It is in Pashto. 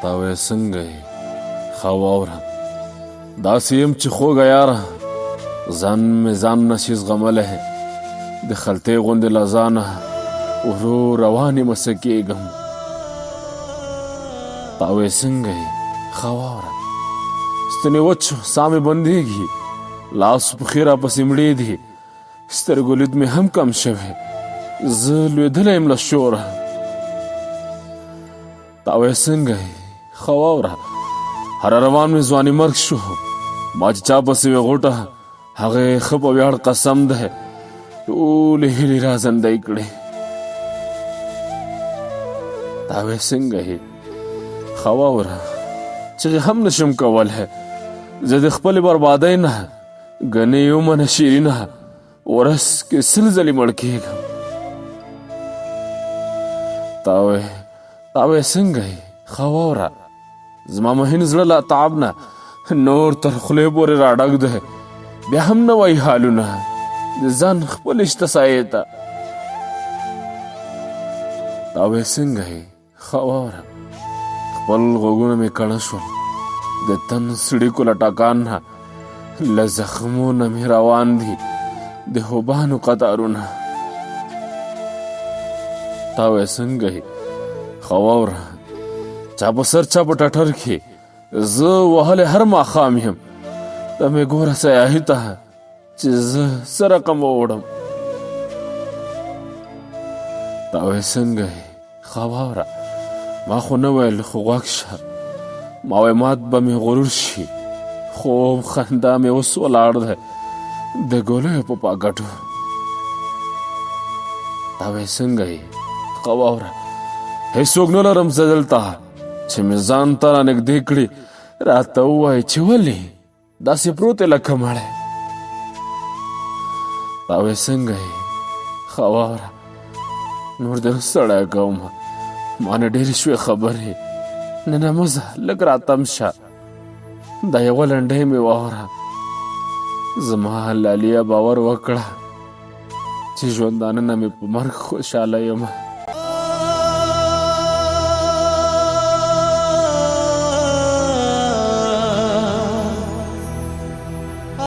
تا وې څنګه یې ښه واوره داسې یم چې خوږه یاره ځان مې ځان نشي زغملی د خلطې غوندې له ځانه ورو روان یمه څه کېږم تا وې څنګه یې ښه واوره ستنې وچ ساه مې بندېږي لاس پښې راپسې مړې دي سترګو لید مې هم کم شوی زه لوېدلی یم له شوره تا وې څنګه یې ښه واوره هره روان مې ځواني مرګ شو ما چې چا پسې وې غوټه هغه یې ښه په ویاړ قسم دی ټولې هیلې را زندۍ کړې تا وې څنګه یې ښه واوره چغې هم نشم کولی زه د خپلې بربادۍ نه ګنې ومنه شیرینه ورځ کې سل ځلې مړ کېږم تا وې څنګه یې ښه واوره زما مهین زړه له تعب نه نور تر خولې پورې راډک دی بیا هم نه وایي حالونه د ځان خپلې شته سایې ته تا وې څنګه یې ښه واوره خپل غوږونه مې کڼه شول د تن څړیکو له ټکان نه له زخمو نه مې روان دي د هوبانو قطارونه تا وې څنګه یې ښه واوره چا په سر چا په ټټر کې زه وهلی هر ماښام یم ته مې ګوره سیاحي ته چې زه څه رقم ووړم تا وې څنګه یې ښه واوره ما خو نه ویل خو غوږ شه ما وی مات به مې غرور شي خوب خندا مې اوس ولاړ دی د ګولیو په پاکټو تا وې څنګه یې ښه واوره هېڅوک نه لرم زه دلته چې مې ځان ته رانږدې کړي راته ووایي چې ولې داسې پروت یې لکه مړی تا وې څنګه یې ښه واوره نور دې نه ستړی کوم ما نه ډېرې شوې خبرې نه مزه لږ راتم شه دا یوه لنډۍ مې واوره زما لاليه باور وکړه چې ژوندانه نه مې په مرګ خوشحاله یم